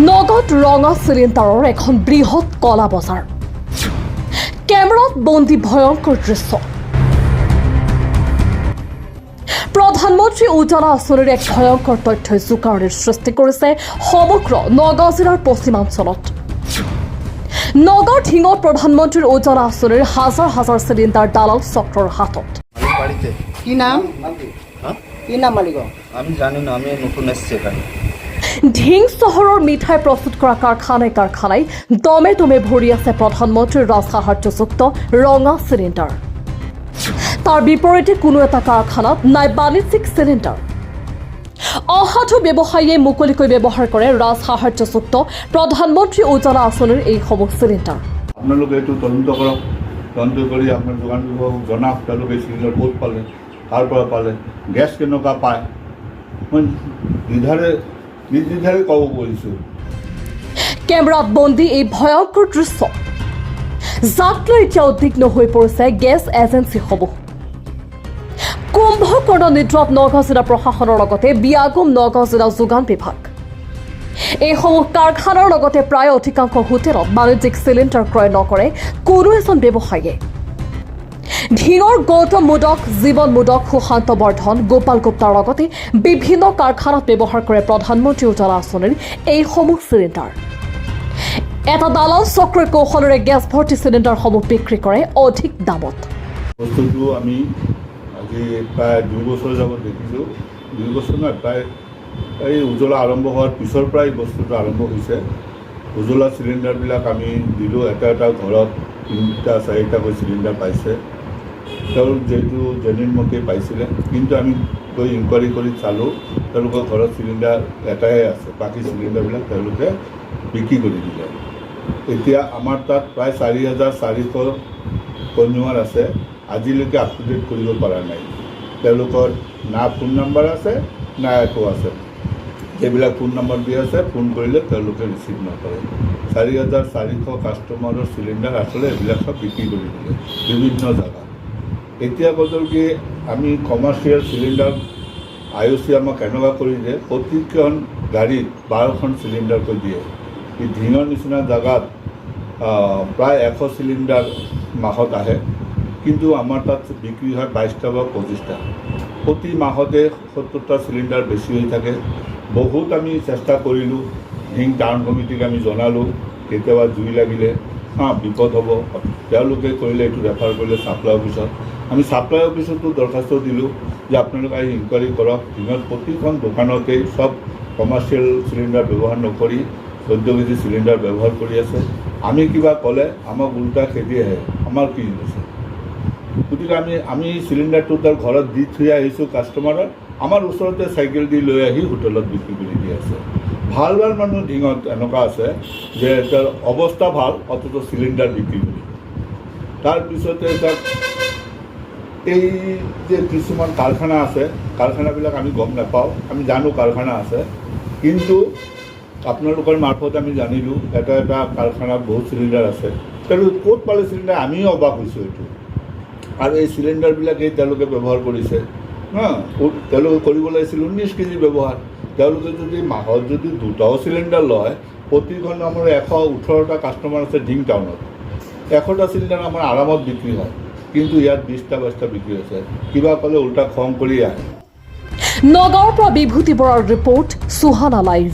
নগদ ৰঙা চিলিণ্ডাৰৰ এখন বৃহৎ কলা বজাৰ কেমেৰাত বন্দী ভয়ংকৰ দৃশ্য প্ৰধানমন্ত্ৰী উজ্জ্বলা আঁচনিৰ এক ভয়ংকৰ তথ্যই জোকাৰণিৰ সৃষ্টি কৰিছে সমগ্ৰ নগাঁও জিলাৰ পশ্চিমাঞ্চলত নগাঁৱৰ ঢিঙত প্ৰধানমন্ত্ৰীৰ উজ্জ্বলা আঁচনিৰ হাজাৰ হাজাৰ চিলিণ্ডাৰ দালাল চক্ৰৰ হাতত কি নাম মালিক আমি জানি না, আমি নতুন এসেছি এখানে। ঢিং চহৰৰ মিঠাই প্ৰস্তুত কৰা কাৰখানাই দমে দমে ভৰি আছে প্ৰধানমন্ত্ৰীৰ ৰাজসাহাৰ্যযুক্ত ৰঙা চিলিণ্ডাৰ তাৰ বিপৰীতে কোনো এটা কাৰখানাত নাই বাণিজ্যিক চিলিণ্ডাৰ অসাধু ব্যৱসায়ীয়ে মুকলিকৈ ব্যৱহাৰ কৰে ৰাজসাহাৰ্যযুক্ত প্ৰধানমন্ত্ৰী উজ্জ্বলা আঁচনিৰ এইসমূহ চিলিণ্ডাৰ আপোনালোকে এইটো তদন্ত কৰক, তদন্ত কৰি আপোনাৰ দোকান বিভাগক জনাওক তেওঁলোকে চিলিণ্ডাৰ ক'ত পালে, কাৰ পৰা পালে, গেছ কেনেকুৱা পায়। মই নিৰ্দ্বিধাৰে ক'ব পাৰিছোঁ। কেমেৰাত বন্দী এই ভয়ংকৰ দৃশ্য যাক লৈ এতিয়া উদ্বিগ্ন হৈ পৰিছে গেছ এজেঞ্চিসমূহ কুম্ভকৰ্ণ নিদ্ৰাত নগাঁও জিলা প্ৰশাসনৰ লগতে বিয়াগুম নগাঁও জিলা যোগান বিভাগ এইসমূহ কাৰখানাৰ লগতে প্ৰায় অধিকাংশ হোটেলত বাণিজ্যিক চিলিণ্ডাৰ ক্ৰয় নকৰে কোনো এজন ব্যৱসায়ীয়ে ঢিঙৰ গৌতম মোদক, জীৱন মোদক, সুশান্ত বৰ্ধন, গোপাল গুপ্তাৰ লগতে বিভিন্ন কাৰখানাত ব্যৱহাৰ কৰে প্ৰধানমন্ত্ৰী উজ্জ্বলা আঁচনিৰ এইসমূহ চিলিণ্ডাৰ এটা দালাল চক্ৰৰ কৌশলেৰে গেছ ভৰ্তি চিলিণ্ডাৰসমূহ বিক্ৰী কৰে অধিক দামত বস্তুটো আমি আজি প্ৰায় 2 বছৰ যাবত দেখিছোঁ। 2 বছৰ নহয়, প্ৰায় এই উজ্জ্বলা আৰম্ভ হোৱাৰ পিছৰ পৰাই বস্তুটো আৰম্ভ হৈছে। উজ্জ্বলা চিলিণ্ডাৰবিলাক আমি দিলোঁ, এটা ঘৰত 3টা-4টাকৈ চিলিণ্ডাৰ পাইছে। তেওঁলোক যিহেতু জেনুইনমতে পাইছিলে, কিন্তু আমি গৈ ইনকুৱাৰী কৰি চালোঁ তেওঁলোকৰ ঘৰত চিলিণ্ডাৰ এটাই আছে, বাকী চিলিণ্ডাৰবিলাক তেওঁলোকে বিক্ৰী কৰি দিলে। এতিয়া আমাৰ তাত প্ৰায় 4,400 কনজিউমাৰ আছে, আজিলৈকে আপ টু ডেট কৰিব পৰা নাই। তেওঁলোকৰ না ফোন নম্বৰ আছে না একো আছে। যিবিলাক ফোন নম্বৰ দি আছে, ফোন কৰিলে তেওঁলোকে ৰিচিভ নকৰে। 4,400 কাষ্টমাৰৰ চিলিণ্ডাৰ আচলতে এইবিলাক চব বিক্ৰী কৰি দিলে বিভিন্ন জেগাত। এতিয়া বদল কি আমি কমাৰ্চিয়েল চিলিণ্ডাৰ IOC আমাক এনেকুৱা কৰি দিয়ে, প্ৰতিখন গাড়ীত 12খন চিলিণ্ডাৰকৈ দিয়ে। এই ঢিঙৰ নিচিনা জেগাত প্ৰায় 100 চিলিণ্ডাৰ মাহত আহে, কিন্তু আমাৰ তাত বিক্ৰী হয় 22টা বা 25টা। প্ৰতি মাহতে 70টা চিলিণ্ডাৰ বেছি হৈ থাকে। বহুত আমি চেষ্টা কৰিলোঁ, ঢিং টাউন কমিটিক আমি জনালোঁ, কেতিয়াবা জুই লাগিলে বিপদ হ'ব, তেওঁলোকে কৰিলে এইটো ৰেফাৰ কৰিলে ছাপ্লাই অফিচত। আমি ছাপ্লাই অফিচতো দৰখাস্ত দিলোঁ যে আপোনালোকে আহি ইনকুৱাৰী কৰক। ঢিঙত প্ৰতিখন দোকানতেই চব কমাৰ্চিয়েল চিলিণ্ডাৰ ব্যৱহাৰ নকৰি 14 কেজি চিলিণ্ডাৰ ব্যৱহাৰ কৰি আছে। আমি কিবা ক'লে আমাক উল্টা খেদি আহে, আমাৰ কি হৈছে। গতিকে আমি চিলিণ্ডাৰটো তাৰ ঘৰত দি থৈ আহিছোঁ কাষ্টমাৰৰ, আমাৰ ওচৰতে চাইকেল দি লৈ আহি হোটেলত বিক্ৰী কৰি দি আছে। ভাল মানুহ ঢিঙত এনেকুৱা আছে যে তাৰ অৱস্থা ভাল, অথচ চিলিণ্ডাৰ বিক্ৰী কৰি। তাৰপিছতে তাত এই যে কিছুমান কাৰখানা আছে, কাৰখানাবিলাক আমি গম নাপাওঁ, আমি জানো কাৰখানা আছে, কিন্তু আপোনালোকৰ মাৰফত আমি জানিলোঁ এটা কাৰখানাত বহুত চিলিণ্ডাৰ আছে। তেওঁলোকে ক'ত পালে চিলিণ্ডাৰ, আমিও অবাক হৈছোঁ এইটো। আৰু এই চিলিণ্ডাৰবিলাকেই তেওঁলোকে ব্যৱহাৰ কৰিছে। তেওঁলোকে কৰিব লাগিছিল 19 কেজি ব্যৱহাৰ। তেওঁলোকে যদি মাহত যদি 2টাও চিলিণ্ডাৰ লয়, প্ৰতিখন আমাৰ 118টা কাষ্টমাৰ আছে ঢিং টাউনত, 100টা চিলিণ্ডাৰ আমাৰ আৰামত বিক্ৰী হয়, কিন্তু ইয়াত 20টা-22টা বিক্ৰী হৈছে। কিবা ক'লে উল্টা খং কৰি আহে। নগাঁৱৰ পৰা বিভূতি বৰাৰ ৰিপৰ্ট, সুহানা লাইভ।